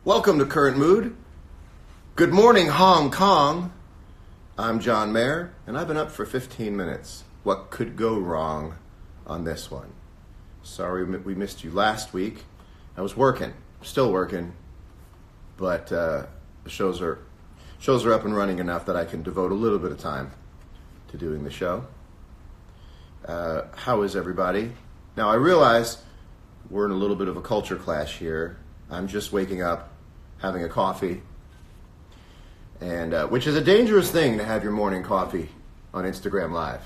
Welcome to Current Mood. Good morning, Hong Kong. I'm John Mayer, and I've been up for 15 minutes. What could go wrong on this one? Sorry we missed you last week. I was working, still working, but the shows are up and running enough that I can devote a little bit of time to doing the show. How is everybody? Now, I realize we're in a little bit of a culture clash here. I'm just waking up, having a coffee, and which is a dangerous thing to have your morning coffee on Instagram Live,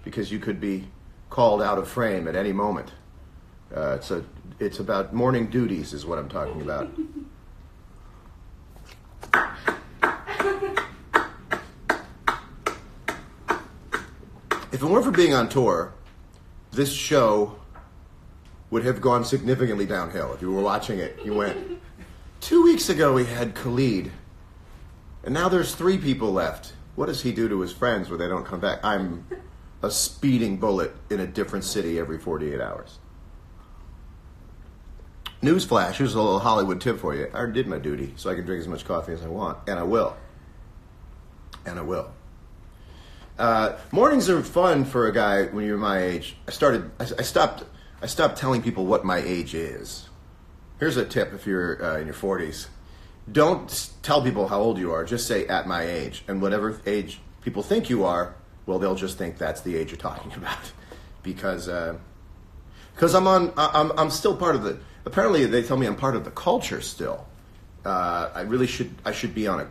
because you could be called out of frame at any moment. It's about morning duties is what I'm talking about. If it weren't for being on tour, this show would have gone significantly downhill. If you were watching it, you went, 2 weeks ago we had Khalid, and now there's 3 people left. What does he do to his friends when they don't come back? I'm a speeding bullet in a different city every 48 hours. Newsflash, here's a little Hollywood tip for you. I did my duty, so I can drink as much coffee as I want, and I will. And I will. Mornings are fun for a guy when you're my age. I stopped telling people what my age is. Here's a tip if you're in your 40s. Don't tell people how old you are. Just say at my age. And whatever age people think you are, well, they'll just think that's the age you're talking about. Because I'm still part of the... Apparently, they tell me I'm part of the culture still. I should be on a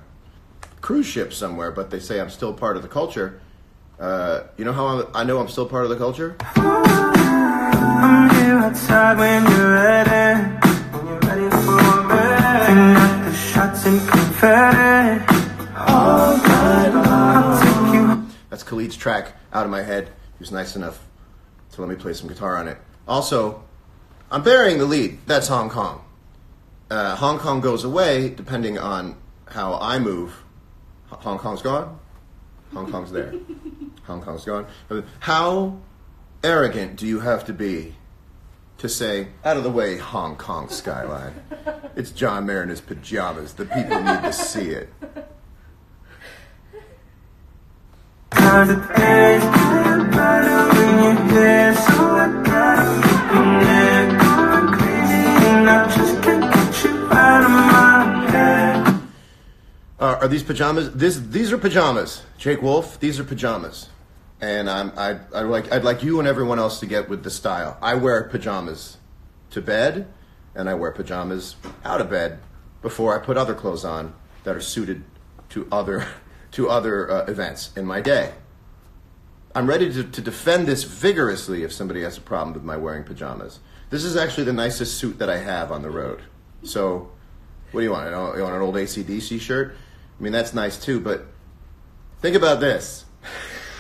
cruise ship somewhere, but they say I'm still part of the culture. You know how I know I'm still part of the culture? I'm here outside when you're ready. When you're ready for bed. Finger at the shots and confetti. All night long. I'll take you. That's Khalid's track, Out of My Head. He was nice enough to let me play some guitar on it. Also, I'm burying the lead. That's Hong Kong. Hong Kong goes away depending on how I move. Hong Kong's gone. Hong Kong's there. Hong Kong's gone. How arrogant do you have to be to say, out of the way, Hong Kong skyline? It's John Mayer in his pajamas. The people need to see it. Are these pajamas? These are pajamas, Jake Wolf. These are pajamas, and I'd like you and everyone else to get with the style. I wear pajamas to bed, and I wear pajamas out of bed before I put other clothes on that are suited to other events in my day. I'm ready to defend this vigorously if somebody has a problem with my wearing pajamas. This is actually the nicest suit that I have on the road. So, what do you want? You want an old AC/DC shirt? I mean, that's nice too, but think about this.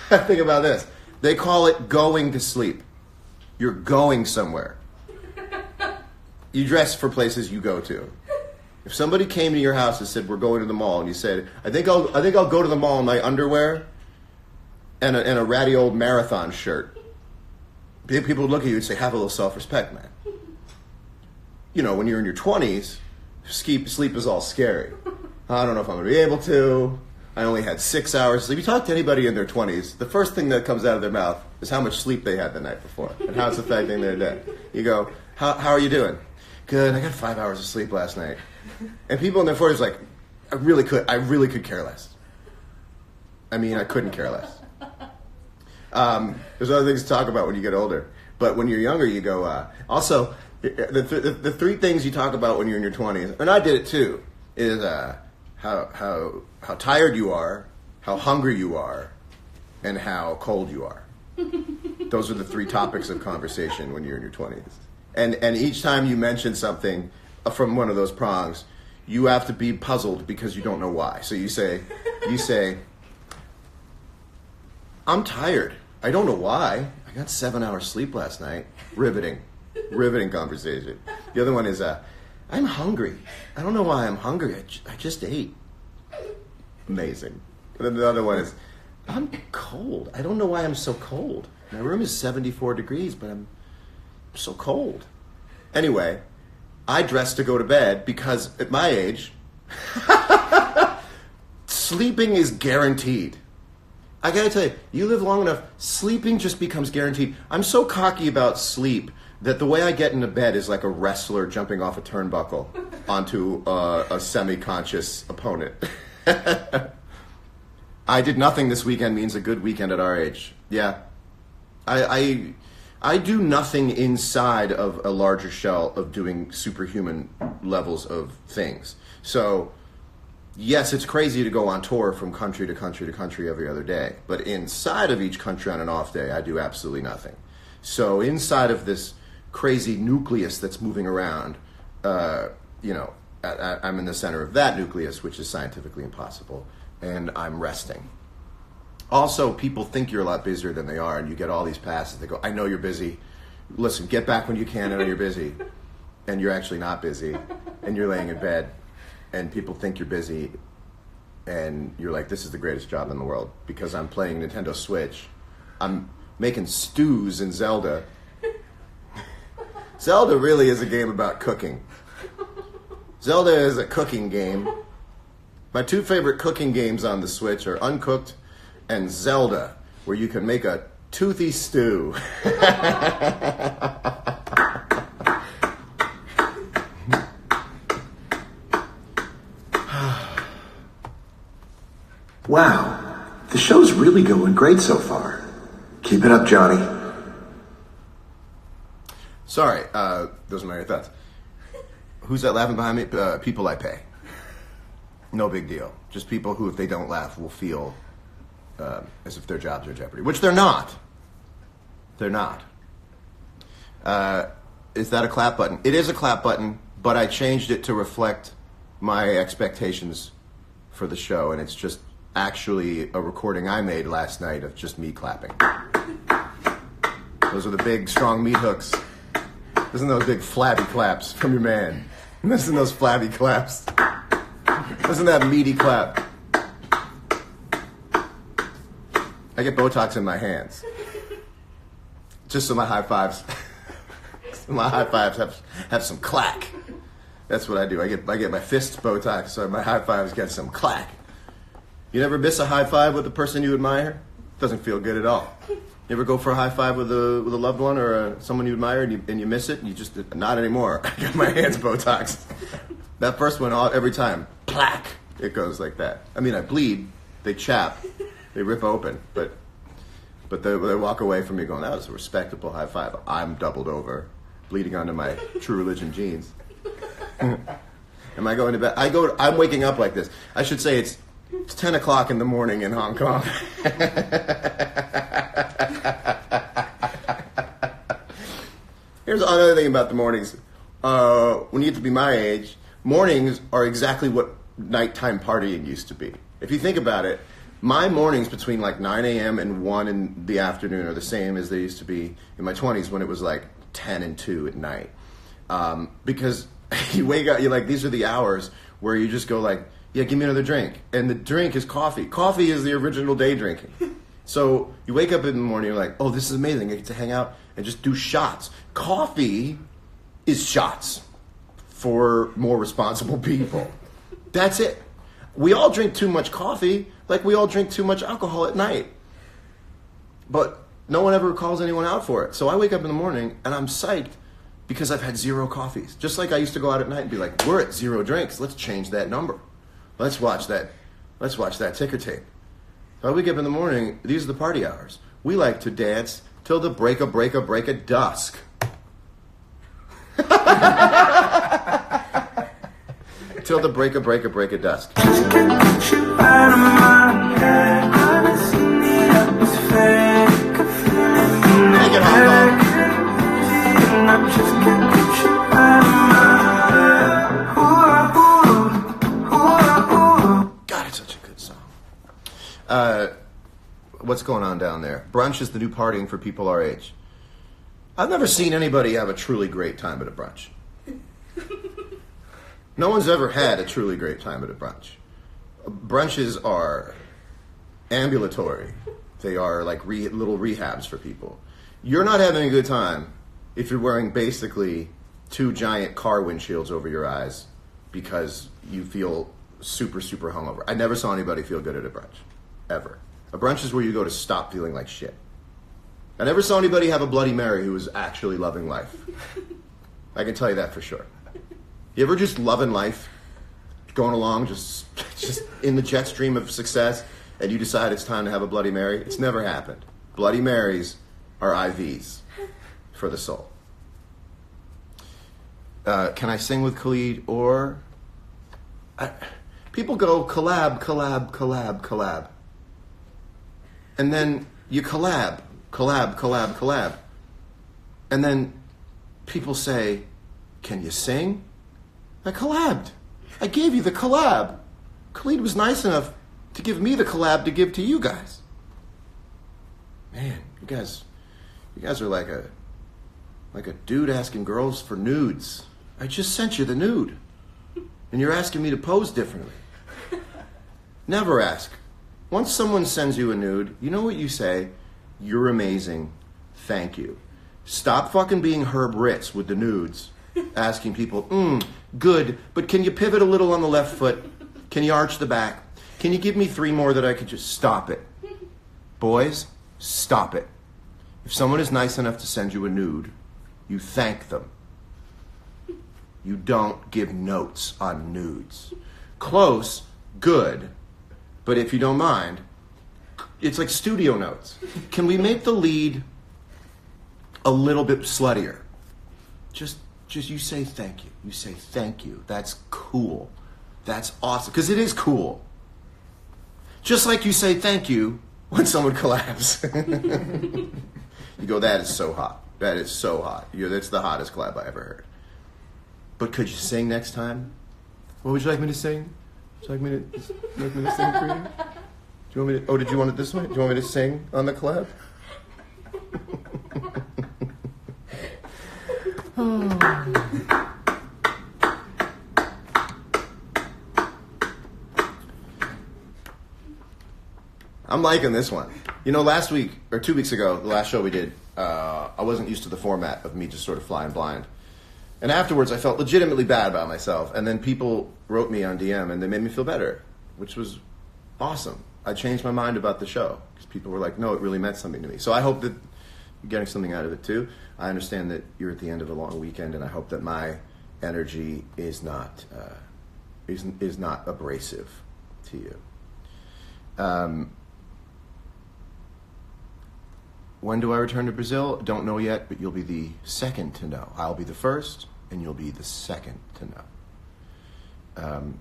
Think about this. They call it going to sleep. You're going somewhere. You dress for places you go to. If somebody came to your house and said, we're going to the mall, and you said, I think I'll go to the mall in my underwear and a ratty old marathon shirt, people would look at you and say, have a little self-respect, man. You know, when you're in your 20s, sleep is all scary. I don't know if I'm going to be able to. I only had 6 hours. So if you talk to anybody in their 20s, the first thing that comes out of their mouth is how much sleep they had the night before and how it's affecting their day. You go, how are you doing? Good. I got 5 hours of sleep last night. And people in their 40s are like, I really could care less. I mean, I couldn't care less. There's other things to talk about when you get older. But when you're younger, you go, also, the 3 things you talk about when you're in your 20s, and I did it too, is how tired you are, how hungry you are, and how cold you are. Those are the 3 topics of conversation when you're in your 20s. And each time you mention something from one of those prongs, you have to be puzzled because you don't know why. So you say, I'm tired. I don't know why. I got 7 hours sleep last night. Riveting conversation. The other one is, I'm hungry. I don't know why I'm hungry. I just ate. Amazing. And then the other one is, I'm cold. I don't know why I'm so cold. My room is 74 degrees, but I'm so cold. Anyway, I dress to go to bed because at my age, sleeping is guaranteed. I gotta tell you, you live long enough, sleeping just becomes guaranteed. I'm so cocky about sleep that the way I get into bed is like a wrestler jumping off a turnbuckle onto a semi-conscious opponent. I did nothing this weekend means a good weekend at our age. Yeah. I do nothing inside of a larger shell of doing superhuman levels of things. So, yes, it's crazy to go on tour from country to country to country every other day. But inside of each country on an off day, I do absolutely nothing. So inside of this crazy nucleus that's moving around, I'm in the center of that nucleus, which is scientifically impossible, and I'm resting. Also, people think you're a lot busier than they are, and you get all these passes. They go, I know you're busy. Listen, get back when you can. I know you're busy. And you're actually not busy, and you're laying in bed, and people think you're busy, and you're like, this is the greatest job in the world, because I'm playing Nintendo Switch. I'm making stews in Zelda. Zelda really is a game about cooking. Zelda is a cooking game. My two favorite cooking games on the Switch are Uncooked and Zelda, where you can make a toothy stew. Wow, the show's really going great so far. Keep it up, Johnny. Sorry, those are my thoughts. Who's that laughing behind me? People I pay. No big deal. Just people who, if they don't laugh, will feel as if their jobs are in jeopardy, which they're not. They're not. Is that a clap button? It is a clap button, but I changed it to reflect my expectations for the show, and it's just actually a recording I made last night of just me clapping. Those are the big, strong meat hooks. Listen to those big flabby claps from your man. Listen to those flabby claps. Listen to that meaty clap. I get Botox in my hands. Just so my high fives, have some clack. That's what I do. I get my fists Botox so my high fives get some clack. You never miss a high five with a person you admire? Doesn't feel good at all. You ever go for a high five with a loved one or someone you admire and you miss it? And you just, not anymore. I got my hands Botox. That first one, every time, plack, it goes like that. I mean, I bleed, they chap, they rip open, but they walk away from me going, that was a respectable high five. I'm doubled over, bleeding onto my True Religion jeans. Am I going to bed? I'm waking up like this. I should say it's 10 o'clock in the morning in Hong Kong. Here's another thing about the mornings. When you get to be my age, mornings are exactly what nighttime partying used to be. If you think about it, my mornings between like 9 a.m. and 1 in the afternoon are the same as they used to be in my 20s when it was like 10 and 2 at night. Because you wake up, you're like, these are the hours where you just go like, yeah, give me another drink. And the drink is coffee. Coffee is the original day drinking. So you wake up in the morning, you're like, oh, this is amazing. I get to hang out and just do shots. Coffee is shots for more responsible people. That's it. We all drink too much coffee, like we all drink too much alcohol at night. But no one ever calls anyone out for it. So I wake up in the morning and I'm psyched because I've had 0 coffees. Just like I used to go out at night and be like, we're at 0 drinks. Let's change that number. Let's watch that ticker tape. So I wake up in the morning, these are the party hours. We like to dance till the break of dusk. Till the break of dusk. Take it, Hong Kong. God, it's such a good song. What's going on down there? Brunch is the new partying for people our age. I've never seen anybody have a truly great time at a brunch. No one's ever had a truly great time at a brunch. Brunches are ambulatory. They are like little rehabs for people. You're not having a good time if you're wearing basically 2 giant car windshields over your eyes because you feel super, super hungover. I never saw anybody feel good at a brunch, ever. A brunch is where you go to stop feeling like shit. I never saw anybody have a Bloody Mary who was actually loving life. I can tell you that for sure. You ever just loving life, going along, just in the jet stream of success, and you decide it's time to have a Bloody Mary? It's never happened. Bloody Marys are IVs for the soul. Can I sing with Khalid? Or people go collab, collab, collab, collab, and then you collab, collab, collab, collab, and then people say, "Can you sing?" I collabed. I gave you the collab. Khalid was nice enough to give me the collab to give to you guys. Man, you guys are like a dude asking girls for nudes. I just sent you the nude, and you're asking me to pose differently. Never ask. Once someone sends you a nude, you know what you say? You're amazing. Thank you. Stop fucking being Herb Ritz with the nudes, asking people, good, but can you pivot a little on the left foot? Can you arch the back? Can you give me 3 more that I could just stop it? Boys, stop it. If someone is nice enough to send you a nude, you thank them. You don't give notes on nudes. Close, good, but if you don't mind, it's like studio notes. Can we make the lead a little bit sluttier? Just you say thank you. You say thank you. That's cool. That's awesome. Because it is cool. Just like you say thank you when someone collabs. You go, that is so hot. That is so hot. That's the hottest collab I ever heard. But could you sing next time? What would you like me to sing? Would you like me to sing for you? Do you want me to, did you want it this way? Do you want me to sing on the collab? I'm liking this one. You know, last week, or 2 weeks ago, the last show we did, I wasn't used to the format of me just sort of flying blind. And afterwards, I felt legitimately bad about myself. And then people wrote me on DM, and they made me feel better, which was awesome. I changed my mind about the show, because people were like, no, it really meant something to me. So I hope that you're getting something out of it, too. I understand that you're at the end of a long weekend, and I hope that my energy is not abrasive to you. When do I return to Brazil? Don't know yet, but you'll be the second to know. I'll be the first, and you'll be the second to know.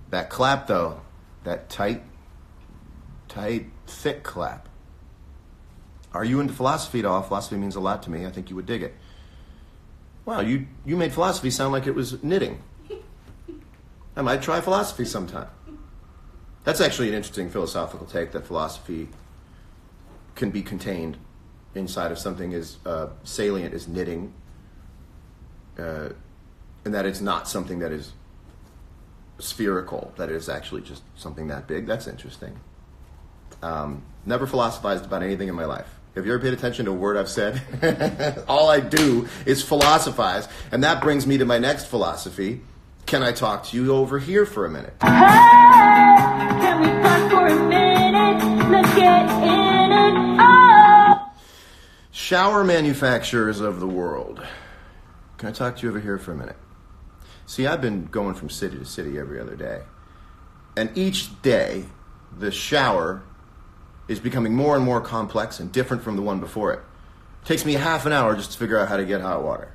That clap, though, that tight, thick clap. Are you into philosophy at all? Philosophy means a lot to me. I think you would dig it. Wow, you made philosophy sound like it was knitting. I might try philosophy sometime. That's actually an interesting philosophical take, that philosophy can be contained inside of something as salient as knitting, and that it's not something that is spherical, that it is actually just something that big. That's interesting. Never philosophized about anything in my life. Have you ever paid attention to a word I've said? All I do is philosophize, and that brings me to my next philosophy. Can I talk to you over here for a minute? Hey, can we talk for a minute? Let's get in it. Oh! Shower manufacturers of the world. Can I talk to you over here for a minute? See, I've been going from city to city every other day. And each day, the shower is becoming more and more complex and different from the one before it. It takes me half an hour just to figure out how to get hot water.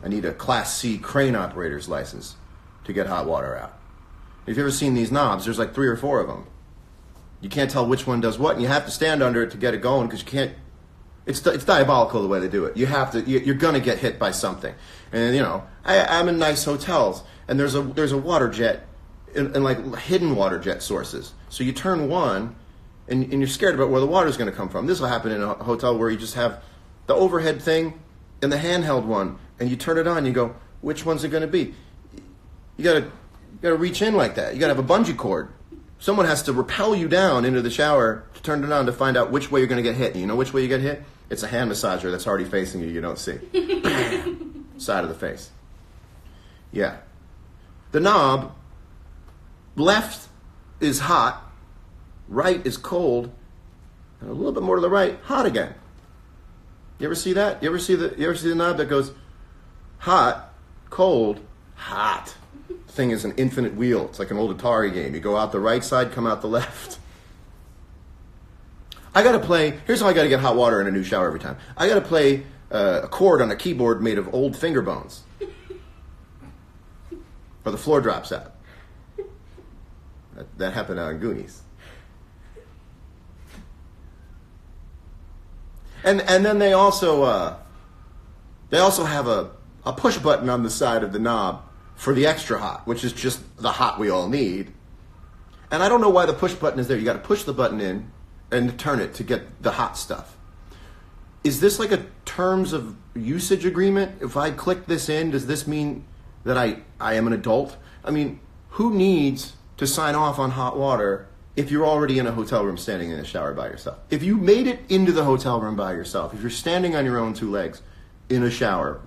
I need a Class C crane operator's license to get hot water out. If you've ever seen these knobs, there's like 3 or 4 of them. You can't tell which one does what, and you have to stand under it to get it going, because you can't. It's diabolical the way they do it. You have to. You're gonna get hit by something. And you know, I'm in nice hotels, and there's a water jet, and like hidden water jet sources. So you turn one, and you're scared about where the water's gonna come from. This will happen in a hotel where you just have the overhead thing and the handheld one, and you turn it on. And you go, which one's it gonna be? You gotta reach in like that. You gotta have a bungee cord. Someone has to rappel you down into the shower to turn it on to find out which way you're going to get hit. You know which way you get hit? It's a hand massager that's already facing you. You don't see. side of the face. Yeah. The knob, left is hot, right is cold, and a little bit more to the right, hot again. You ever see that? You ever see the knob that goes hot, cold, hot? The thing is an infinite wheel. It's like an old Atari game. You go out the right side, come out the left. Here's how I gotta get hot water in a new shower every time. I gotta play a chord on a keyboard made of old finger bones. Or the floor drops out. That happened out in Goonies. And then they also have a push button on the side of the knob for the extra hot, which is just the hot we all need. And I don't know why the push button is there. You got to push the button in and turn it to get the hot stuff. Is this like a terms of usage agreement? If I click this in, does this mean that I am an adult? I mean, who needs to sign off on hot water if you're already in a hotel room standing in a shower by yourself? If you made it into the hotel room by yourself, if you're standing on your own two legs in a shower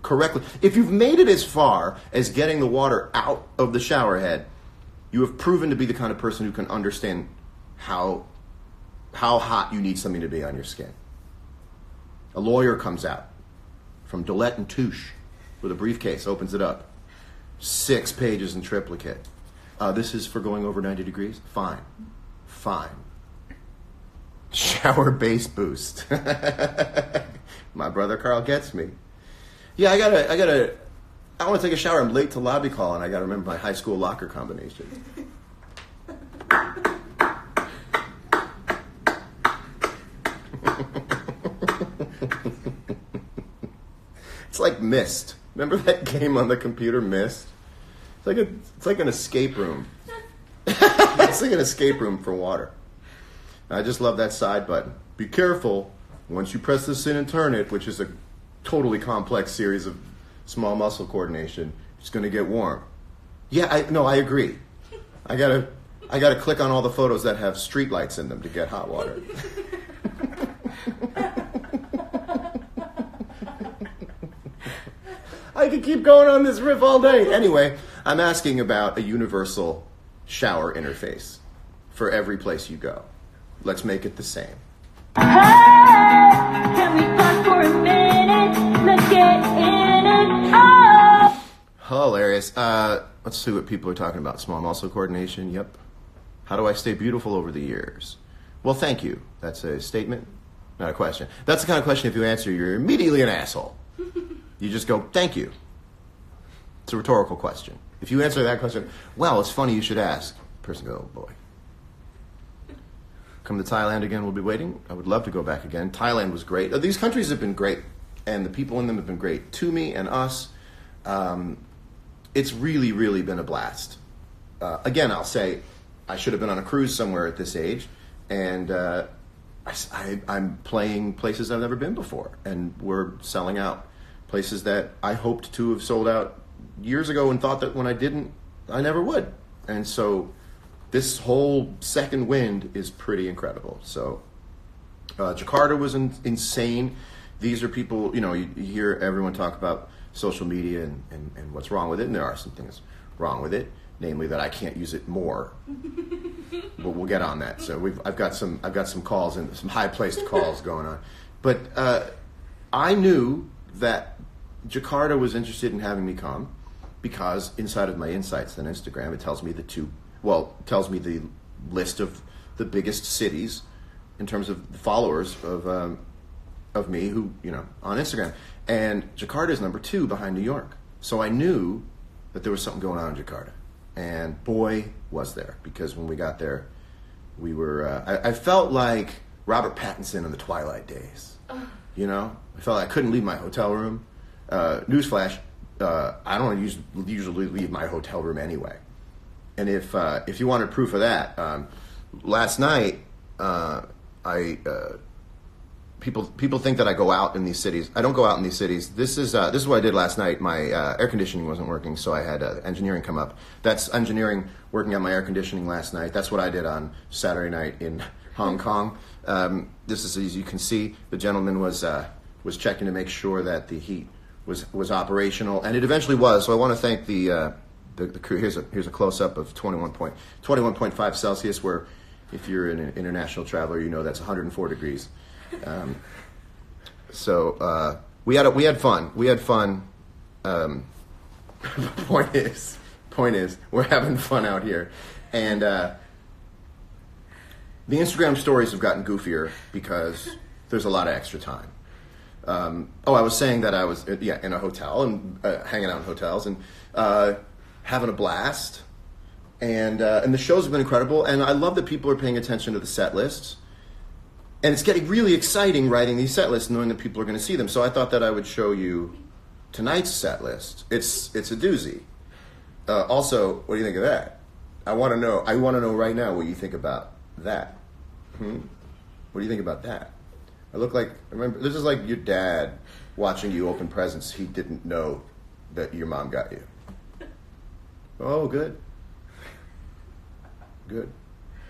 correctly, if you've made it as far as getting the water out of the shower head, you have proven to be the kind of person who can understand how hot you need something to be on your skin. A lawyer comes out from Gillette and Touche with a briefcase, opens it up. 6 pages in triplicate. This is for going over 90 degrees? Fine. Shower base boost. My brother Carl gets me. Yeah, I want to take a shower. I'm late to lobby call, and I got to remember my high school locker combination. It's like Myst. Remember that game on the computer, Myst? It's like an escape room. It's like an escape room for water. I just love that side button. Be careful. Once you press this in and turn it, which is a totally complex series of small muscle coordination, it's going to get warm. Yeah, I agree. I gotta click on all the photos that have streetlights in them to get hot water. I could keep going on this riff all day. Anyway, I'm asking about a universal shower interface for every place you go. Let's make it the same. Hey, can we talk for a minute? Let's get in it. Oh! Hilarious. Let's see what people are talking about. Small muscle coordination. Yep. How do I stay beautiful over the years? Well, thank you. That's a statement, not a question. That's the kind of question if you answer, you're immediately an asshole. You just go, thank you. It's a rhetorical question. If you answer that question, well, it's funny you should ask. The person goes, oh boy. Come to Thailand again, we'll be waiting. I would love to go back again. Thailand was great. These countries have been great, and the people in them have been great to me and us. It's really, really been a blast. Again, I'll say I should have been on a cruise somewhere at this age, and I'm playing places I've never been before, and we're selling out. Places that I hoped to have sold out years ago and thought that when I didn't, I never would. And so this whole second wind is pretty incredible. So Jakarta was insane. These are people, you hear everyone talk about social media and what's wrong with it, and there are some things wrong with it, namely that I can't use it more. But we'll get on that. So I've got some calls and some high-placed calls going on. But I knew that Jakarta was interested in having me come because inside of my insights on Instagram, it tells me the list of the biggest cities in terms of followers of me who, on Instagram. And Jakarta is number 2 behind New York. So I knew that there was something going on in Jakarta. And boy, was there. Because when we got there, we were, I felt like Robert Pattinson in the Twilight days. I felt like I couldn't leave my hotel room. Newsflash, I don't usually leave my hotel room anyway. And if you wanted proof of that, last night, people think that I go out in these cities. I don't go out in these cities. This is what I did last night. My air conditioning wasn't working, so I had engineering come up. That's engineering working on my air conditioning last night. That's what I did on Saturday night in Hong Kong. This is, as you can see, the gentleman was checking to make sure that the heat was operational, and it eventually was. So I want to thank the crew. Here's a close up of 21.5 Celsius, where if you're an international traveler, you know that's 104 degrees. So we had fun. We had fun. Point is, we're having fun out here, and the Instagram stories have gotten goofier because there's a lot of extra time. I was saying that I was in a hotel and hanging out in hotels and having a blast, and the shows have been incredible, and I love that people are paying attention to the set lists, and it's getting really exciting writing these set lists, knowing that people are going to see them. So I thought that I would show you tonight's set list. It's a doozy. Also, what do you think of that? I want to know right now what you think about that. What do you think about that? Remember, this is like your dad watching you open presents he didn't know that your mom got you. Oh, good.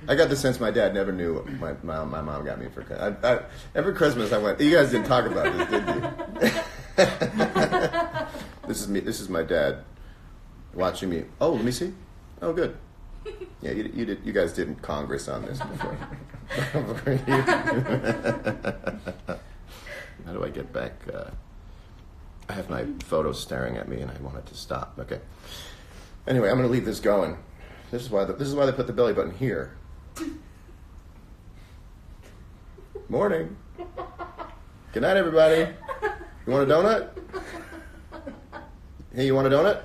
I got the sense my dad never knew what my mom got me for Christmas. Every Christmas I went, you guys didn't talk about this, did you? This is me. This is my dad watching me. Oh, let me see. Oh, good. Yeah, you did. You guys did in Congress on this before. How do I get back? I have my photos staring at me, and I want it to stop. Okay. Anyway, I'm going to leave this going. This is why they put the belly button here. Morning. Good night, everybody. You want a donut? Hey, you want a donut?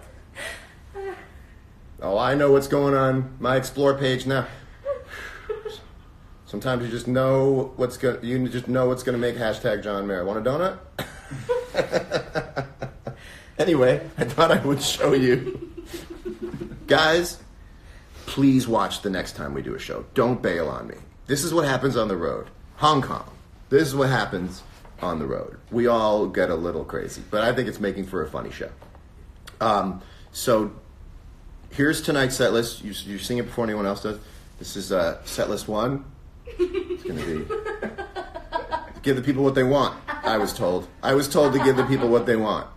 Oh, I know what's going on my Explore page now. Sometimes you just know what's going to make hashtag John Mayer. Want a donut? Anyway, I thought I would show you. Guys, please watch the next time we do a show. Don't bail on me. This is what happens on the road. Hong Kong. This is what happens on the road. We all get a little crazy, but I think it's making for a funny show. So here's tonight's set list. You're seeing it before anyone else does. This is set list 1. It's going to be give the people what they want. I was told to give the people what they want.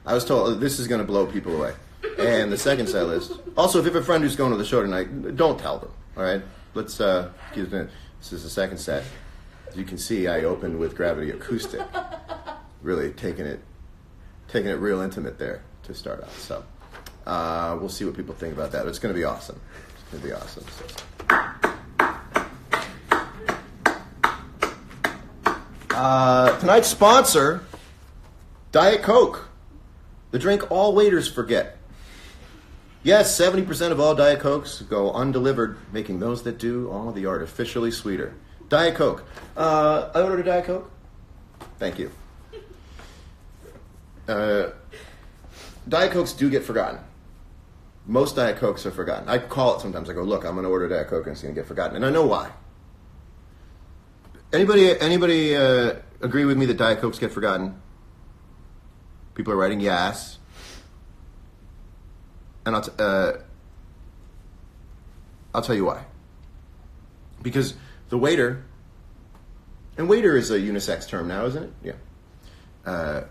I was told this is going to blow people away. And the second set list. Also, if you have a friend who's going to the show tonight, don't tell them. All right, let's keep it. This is the second set. As you can see, I opened with Gravity Acoustic, really taking it real intimate there to start out. So we'll see what people think about that. It's going to be awesome. It's going to be awesome. So. Tonight's sponsor, Diet Coke, the drink all waiters forget. Yes, 70% of all Diet Cokes go undelivered, making those that do all the artificially sweeter. Diet Coke. I ordered a Diet Coke. Thank you. Diet Cokes do get forgotten. Most Diet Cokes are forgotten. I call it sometimes. I go, look, I'm going to order Diet Coke and it's going to get forgotten. And I know why. Anybody agree with me that Diet Cokes get forgotten? People are writing yes. And I'll tell you why. Because the waiter, and waiter is a unisex term now, isn't it? Yeah.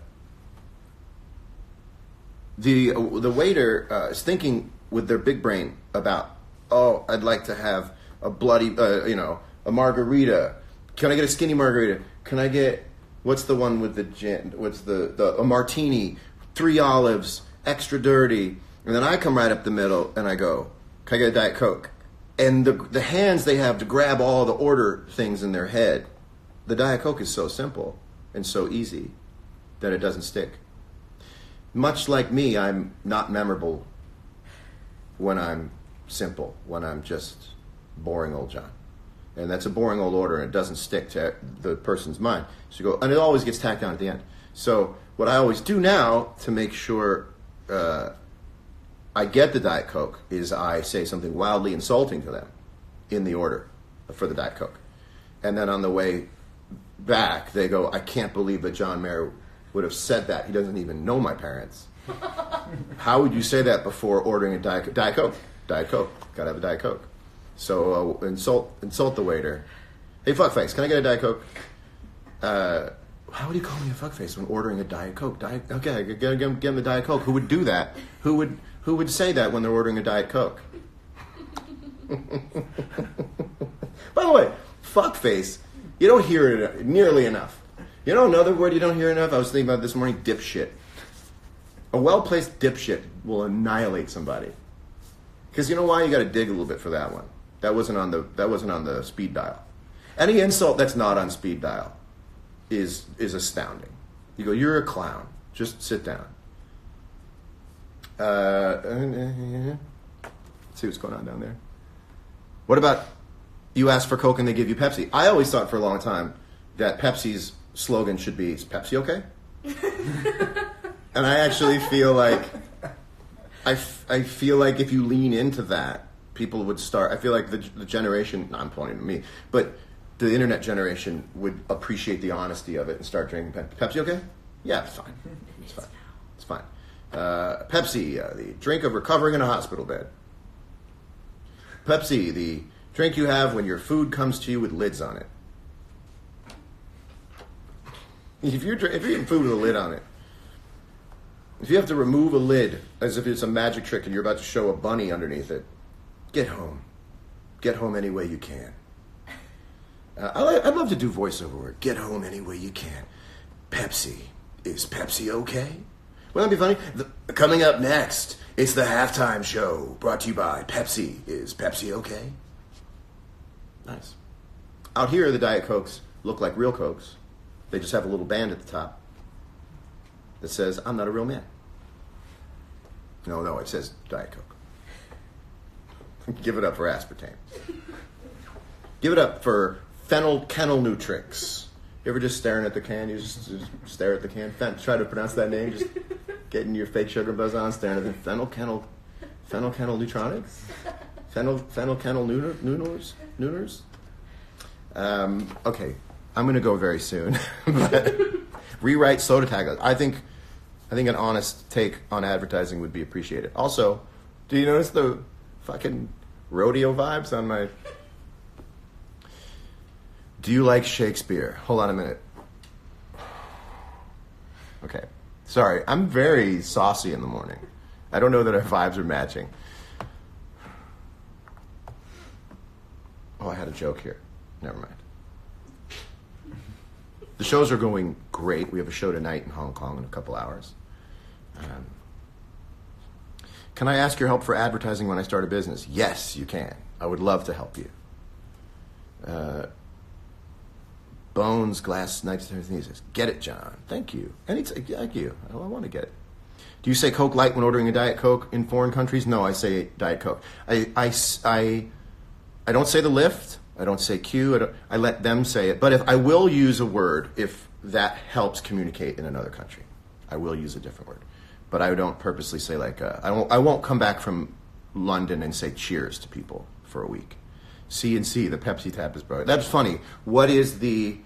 The waiter is thinking with their big brain about, oh, I'd like to have a bloody, a margarita. Can I get a skinny margarita? Can I get, what's the one with the gin? What's a martini, 3 olives, extra dirty. And then I come right up the middle and I go, can I get a Diet Coke? And the hands they have to grab all the order things in their head. The Diet Coke is so simple and so easy that it doesn't stick. Much like me, I'm not memorable when I'm simple, when I'm just boring old John. And that's a boring old order and it doesn't stick to the person's mind. So you go, and it always gets tacked on at the end. So what I always do now to make sure I get the Diet Coke is I say something wildly insulting to them in the order for the Diet Coke. And then on the way back, they go, I can't believe that John Mayer would have said that. He doesn't even know my parents. How would you say that before ordering a Diet Coke? Diet Coke. Gotta have a Diet Coke. So insult the waiter. Hey, fuckface, can I get a Diet Coke? How would you call me a fuckface when ordering a Diet Coke? Okay, get him a Diet Coke. Who would do that? Who would say that when they're ordering a Diet Coke? By the way, fuckface, you don't hear it nearly enough. You know another word you don't hear enough? I was thinking about this morning, dipshit. A well-placed dipshit will annihilate somebody. Because you know why? You got to dig a little bit for that one. That wasn't on the speed dial. Any insult that's not on speed dial is astounding. You go, you're a clown. Just sit down. Let's see what's going on down there. What about you ask for Coke and they give you Pepsi? I always thought for a long time that Pepsi's slogan should be, is Pepsi okay? And I actually feel like, I feel like if you lean into that, people would start, I feel like the generation, no, I'm pointing to me, but the internet generation would appreciate the honesty of it and start drinking Pepsi okay? Yeah, it's fine. It's fine. It's fine. Pepsi, the drink of recovering in a hospital bed. Pepsi, the drink you have when your food comes to you with lids on it. If you're eating food with a lid on it, if you have to remove a lid as if it's a magic trick and you're about to show a bunny underneath it, get home. Get home any way you can. I'd love to do voiceover work. Get home any way you can. Pepsi. Is Pepsi okay? Wouldn't that be funny? Coming up next, it's the halftime show brought to you by Pepsi. Is Pepsi okay? Nice. Out here, the Diet Cokes look like real Cokes. They just have a little band at the top that says, I'm not a real man. No, it says Diet Coke. Give it up for aspartame. Give it up for phenylketonutrix. You ever just staring at the can? You just stare at the can. Try to pronounce that name. Just getting your fake sugar buzz on, staring at the phenylketonutronics? Phenylketonooners? Okay, I'm going to go very soon. But rewrite soda taglines. I think an honest take on advertising would be appreciated. Also, do you notice the fucking rodeo vibes on my... Do you like Shakespeare? Hold on a minute. Okay. Sorry, I'm very saucy in the morning. I don't know that our vibes are matching. Oh, I had a joke here. Never mind. The shows are going great. We have a show tonight in Hong Kong in a couple hours. Can I ask your help for advertising when I start a business? Yes, you can. I would love to help you. Bones, Glass, Nights, everything says, get it, John. Thank you. Thank you. I want to get it. Do you say Coke Light when ordering a Diet Coke in foreign countries? No, I say Diet Coke. I don't say the lift. I don't say Q. I let them say it. But if I will use a word, if that helps communicate in another country, I will use a different word. But I don't purposely say I won't come back from London and say cheers to people for a week. C&C, the Pepsi tap is broken. That's funny. What is the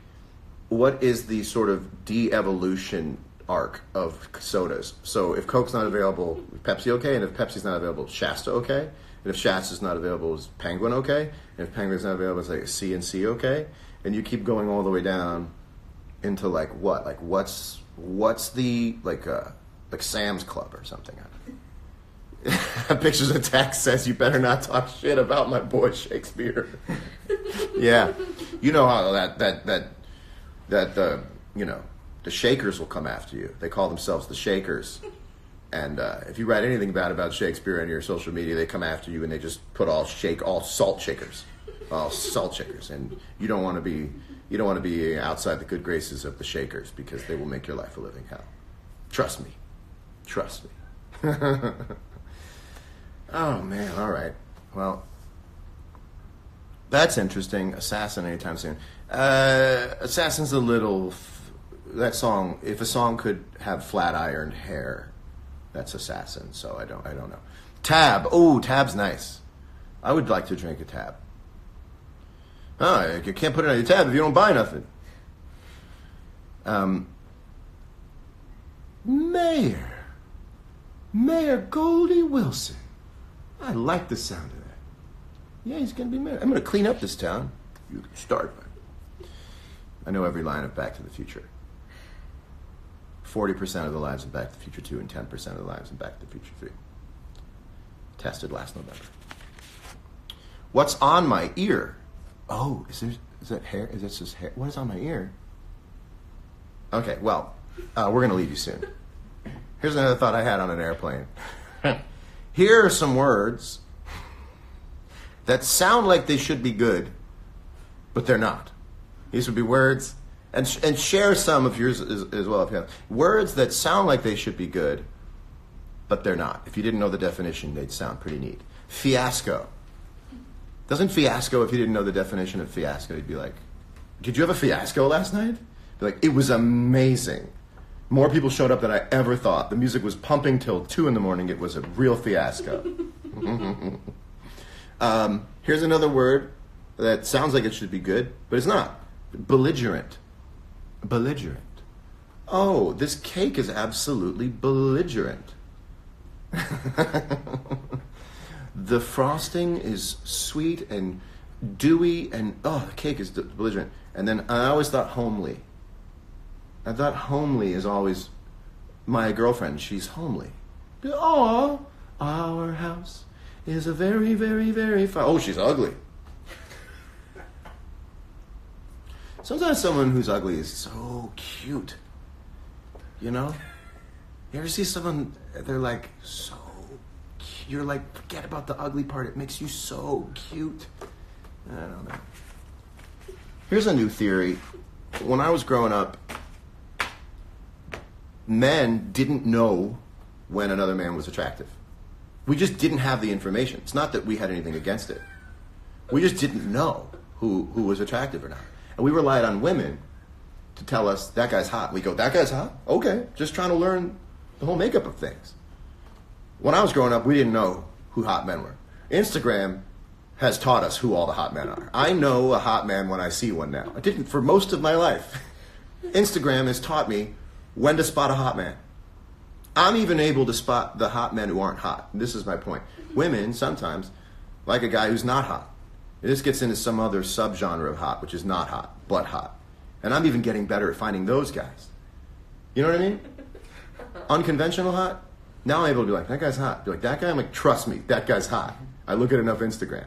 sort of de-evolution arc of sodas? So if Coke's not available, is Pepsi okay? And if Pepsi's not available, is Shasta okay? And if Shasta's not available, is Penguin okay? And if Penguin's not available, is like C&C okay? And you keep going all the way down into like what? Like what's the like Sam's Club or something? Pictures of text says you better not talk shit about my boy Shakespeare. Yeah, you know how that the Shakers will come after you. They call themselves the Shakers, and if you write anything bad about Shakespeare on your social media, they come after you and they just put all salt shakers, and you don't want to be outside the good graces of the Shakers because they will make your life a living hell. Trust me. Oh, man, all right. Well, that's interesting. Assassin anytime soon. Assassin's a little... that song, if a song could have flat-ironed hair, that's Assassin, so I don't know. Tab. Oh, Tab's nice. I would like to drink a Tab. Oh, you can't put it on your tab if you don't buy nothing. Mayor Goldie Wilson. I like the sound of that. Yeah, he's going to be mayor. I'm going to clean up this town. You can start. I know every line of Back to the Future. 40% of the lives in Back to the Future 2 and 10% of the lives in Back to the Future 3. Tested last November. What's on my ear? Oh, is that hair? Is this just hair? What is on my ear? Okay, well, we're going to leave you soon. Here's another thought I had on an airplane. Here are some words that sound like they should be good, but they're not. These would be words, and share some of yours as well if you have. Words that sound like they should be good, but they're not. If you didn't know the definition, they'd sound pretty neat. Fiasco. Doesn't fiasco, if you didn't know the definition of fiasco, you'd be like, did you have a fiasco last night? Be like, it was amazing. More people showed up than I ever thought. The music was pumping till 2 a.m. It was a real fiasco. Here's another word that sounds like it should be good, but it's not. Belligerent. Belligerent. Oh, this cake is absolutely belligerent. The frosting is sweet and dewy, and the cake is belligerent. And then I always thought homely. I thought homely is always my girlfriend. She's homely. Oh, our house is a very, very, very fine. Oh, she's ugly. Sometimes someone who's ugly is so cute. You know? You ever see someone, they're like so cute. You're like, forget about the ugly part. It makes you so cute. I don't know. Here's a new theory. When I was growing up, men didn't know when another man was attractive. We just didn't have the information. It's not that we had anything against it. We just didn't know who was attractive or not. And we relied on women to tell us, that guy's hot. We go, that guy's hot? Okay, just trying to learn the whole makeup of things. When I was growing up, we didn't know who hot men were. Instagram has taught us who all the hot men are. I know a hot man when I see one now. I didn't for most of my life. Instagram has taught me when to spot a hot man. I'm even able to spot the hot men who aren't hot. This is my point. Women sometimes like a guy who's not hot. This gets into some other subgenre of hot, which is not hot, but hot. And I'm even getting better at finding those guys. You know what I mean? Unconventional hot. Now I'm able to be like, that guy's hot. Be like, that guy? I'm like, trust me, that guy's hot. I look at enough Instagram.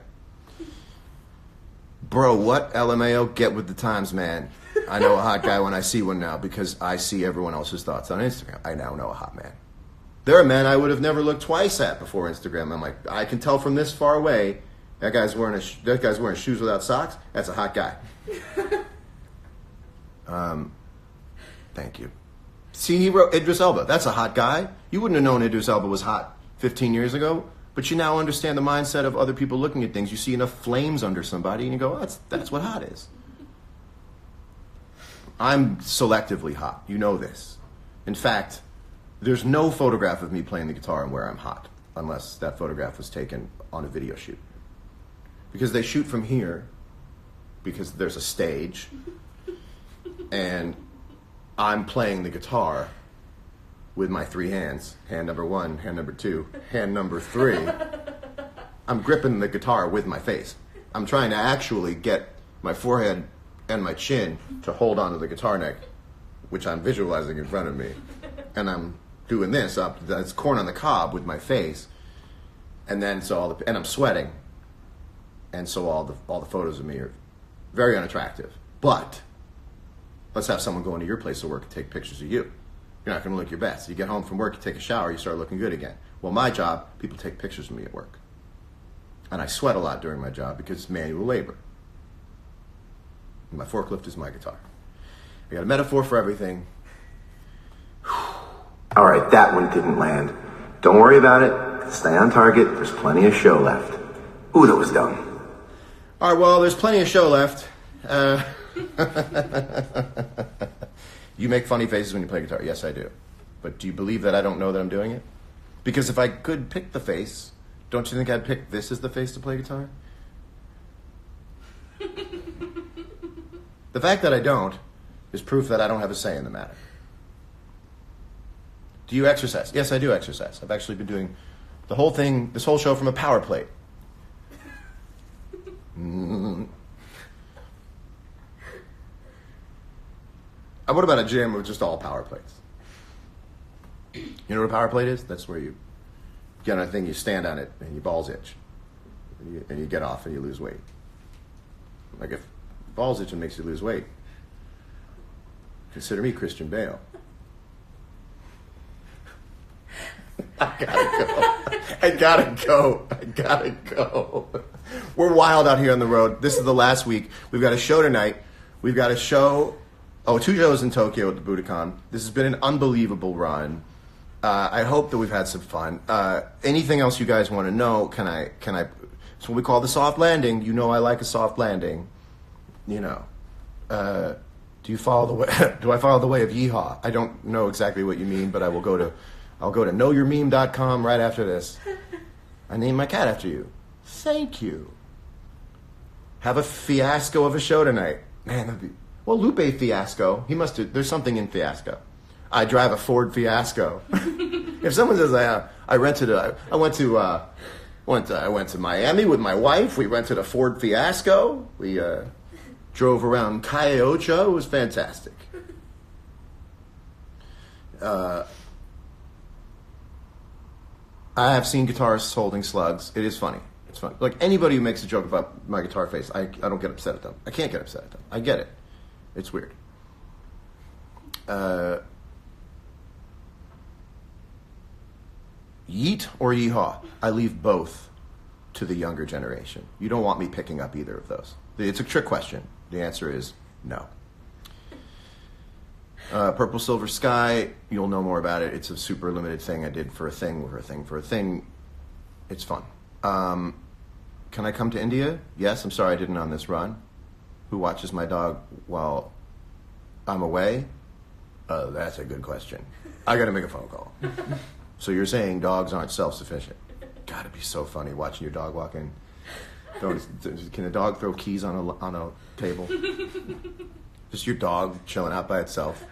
Bro, what? LMAO? Get with the times, man. I know a hot guy when I see one now because I see everyone else's thoughts on Instagram. I now know a hot man. There are men I would have never looked twice at before Instagram. I'm like, I can tell from this far away, that guy's wearing shoes without socks. That's a hot guy. Thank you. See, he wrote Idris Elba. That's a hot guy. You wouldn't have known Idris Elba was hot 15 years ago, but you now understand the mindset of other people looking at things. You see enough flames under somebody, and you go, oh, that's what hot is. I'm selectively hot. You know this. In fact, there's no photograph of me playing the guitar and where I'm hot, unless that photograph was taken on a video shoot. Because they shoot from here, because there's a stage, and I'm playing the guitar with my 3 hands. Hand number 1, hand number 2, hand number 3. I'm gripping the guitar with my face. I'm trying to actually get my forehead and my chin to hold onto the guitar neck, which I'm visualizing in front of me. And I'm doing this up, that's corn on the cob with my face. And then and I'm sweating. And so all the photos of me are very unattractive. But let's have someone go into your place of work and take pictures of you. You're not going to look your best. You get home from work, you take a shower, you start looking good again. Well, my job, people take pictures of me at work. And I sweat a lot during my job because it's manual labor. And my forklift is my guitar. I got a metaphor for everything. All right, that one didn't land. Don't worry about it. Stay on target. There's plenty of show left. Ooh, that was dumb. All right, well, there's plenty of show left. You make funny faces when you play guitar. Yes, I do. But do you believe that I don't know that I'm doing it? Because if I could pick the face, don't you think I'd pick this as the face to play guitar? The fact that I don't is proof that I don't have a say in the matter. Do you exercise? Yes, I do exercise. I've actually been doing the whole thing, this whole show from a power plate. What about a gym with just all power plates? You know what a power plate is? That's where you get on a thing, you stand on it, and your balls itch. And you get off and you lose weight. Like if balls itching makes you lose weight, consider me Christian Bale. I gotta go. We're wild out here on the road. This is the last week. We've got a show tonight. We've got a show, 2 shows in Tokyo at the Budokan. This has been an unbelievable run. I hope that we've had some fun. Anything else you guys want to know? Can I? It's what we call the soft landing. You know I like a soft landing. You know. Do you follow the way? Do I follow the way of yeehaw? I don't know exactly what you mean, but I'll go to knowyourmeme.com right after this. I named my cat after you. Thank you. Have a fiasco of a show tonight. Man, Lupe Fiasco. He must have, there's something in Fiasco. I drive a Ford Fiasco. If someone says I went to Miami with my wife. We rented a Ford Fiasco. We drove around Calle Ocho. It was fantastic. I have seen guitarists holding slugs. It is funny. It's funny. Like anybody who makes a joke about my guitar face, I don't get upset at them. I can't get upset at them. I get it. It's weird. Yeet or yeehaw? I leave both to the younger generation. You don't want me picking up either of those. It's a trick question. The answer is no. Purple Silver Sky, you'll know more about it. It's a super limited thing I did for a thing. It's fun. Can I come to India? Yes, I'm sorry I didn't on this run. Who watches my dog while I'm away? That's a good question. I gotta make a phone call. So you're saying dogs aren't self-sufficient? Gotta be so funny watching your dog walk in. Can a dog throw keys on a table? Just your dog chilling out by itself.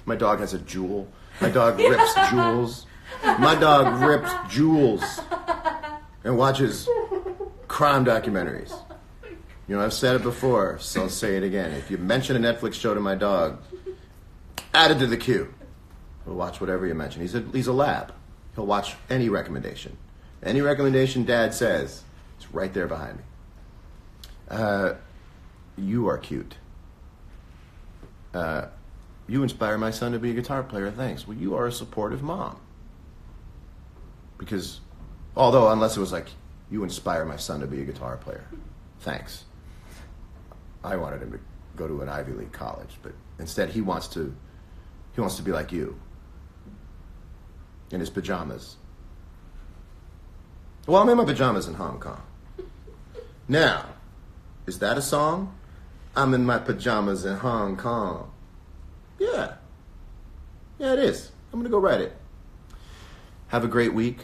My dog has a jewel. My dog rips jewels. My dog rips jewels and watches crime documentaries. You know, I've said it before, so I'll say it again. If you mention a Netflix show to my dog, add it to the queue. He'll watch whatever you mention. He's a lab. He'll watch any recommendation. Any recommendation Dad says, it's right there behind me. You are cute. You inspire my son to be a guitar player. Thanks. Well, you are a supportive mom. Because, unless it was like, you inspire my son to be a guitar player. Thanks. I wanted him to go to an Ivy League college, but instead he wants to be like you. In his pajamas. Well, I'm in my pajamas in Hong Kong. Now, is that a song? I'm in my pajamas in Hong Kong. Yeah. Yeah, it is. I'm going to go write it. Have a great week.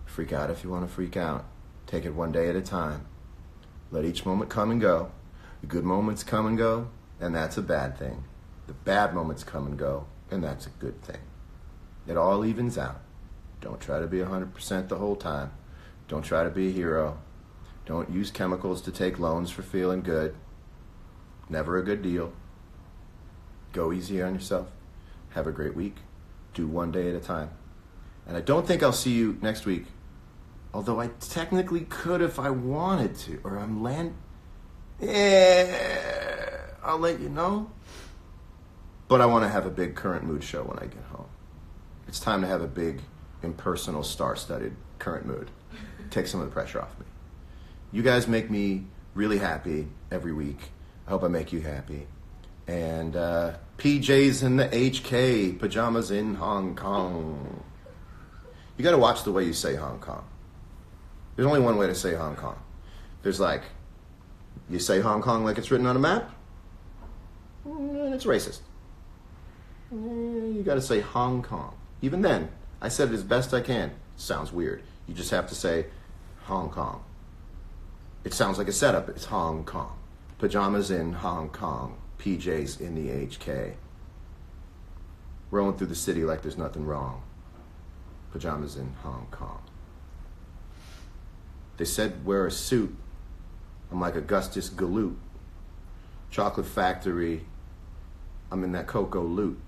Freak out if you want to freak out. Take it one day at a time. Let each moment come and go. The good moments come and go, and that's a bad thing. The bad moments come and go, and that's a good thing. It all evens out. Don't try to be 100% the whole time. Don't try to be a hero. Don't use chemicals to take loans for feeling good. Never a good deal. Go easy on yourself. Have a great week. Do one day at a time. And I don't think I'll see you next week. Although I technically could if I wanted to. Or I'll let you know. But I want to have a big current mood show when I get home. It's time to have a big, impersonal, star-studded current mood. Take some of the pressure off me. You guys make me really happy every week. I hope I make you happy. And PJs in the HK, pajamas in Hong Kong. You got to watch the way you say Hong Kong. There's only one way to say Hong Kong. There's you say Hong Kong like it's written on a map, and it's racist. You got to say Hong Kong. Even then, I said it as best I can. Sounds weird. You just have to say Hong Kong. It sounds like a setup. It's Hong Kong. Pajamas in Hong Kong. PJs in the HK. Rolling through the city like there's nothing wrong. Pajamas in Hong Kong. They said wear a suit. I'm like Augustus Galoot. Chocolate Factory. I'm in that Coco loot.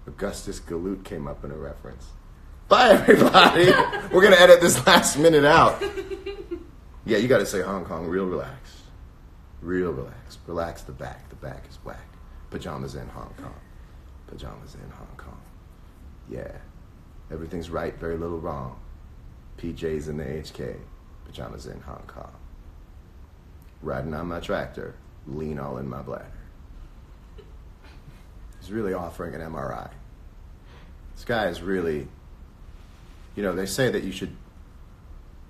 Augustus Galoot came up in a reference. Bye, everybody. We're going to edit this last minute out. Yeah, you got to say Hong Kong real relaxed. Real relaxed. Relax the back. The back is whack. Pajamas in Hong Kong. Pajamas in Hong Kong. Yeah. Everything's right, very little wrong. PJs in the HK. Pajamas in Hong Kong. Riding on my tractor. Lean all in my bladder. He's really offering an MRI. This guy is really, you know, they say that you should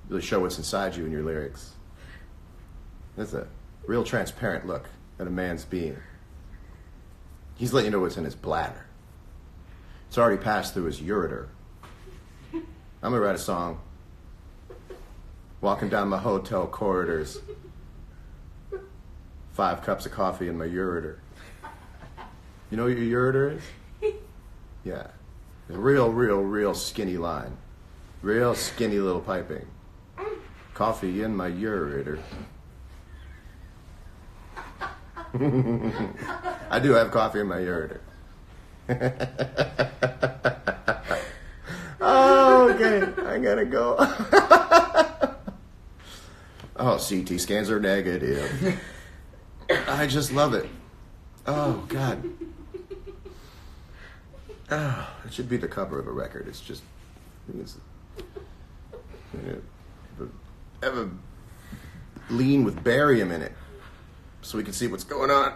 really show what's inside you in your lyrics. That's a real transparent look at a man's being. He's letting you know what's in his bladder. It's already passed through his ureter. I'm gonna write a song, walking down my hotel corridors, 5 cups of coffee in my ureter. You know what your ureter is? Yeah. A real skinny line. Real skinny little piping. Coffee in my ureter. I do have coffee in my ureter. Oh, okay. I gotta go. Oh, CT scans are negative. I just love it. Oh, God. Oh, it should be the cover of a record. It's just, have a lean with barium in it so we can see what's going on.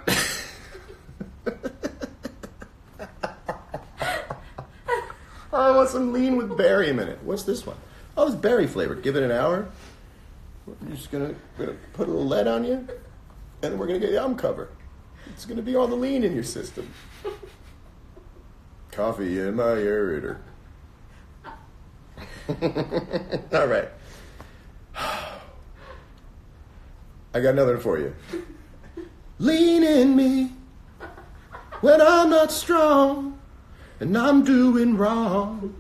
I want some lean with barium in it. What's this one? Oh, it's berry flavored. Give it an hour. We're just gonna put a little lead on you, and we're gonna get the album cover. It's gonna be all the lean in your system. Coffee in my ureter. All right. I got another for you. Lean in me when I'm not strong and I'm doing wrong.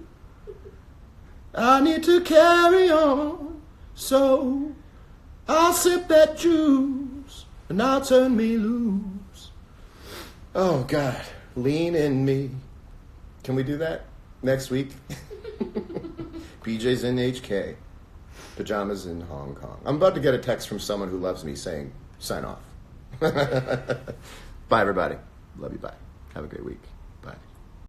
I need to carry on, so I'll sip that juice and I'll turn me loose. Oh, God. Lean in me. Can we do that next week? PJs in HK. Pajamas in Hong Kong. I'm about to get a text from someone who loves me saying, sign off. Bye, everybody. Love you. Bye. Have a great week.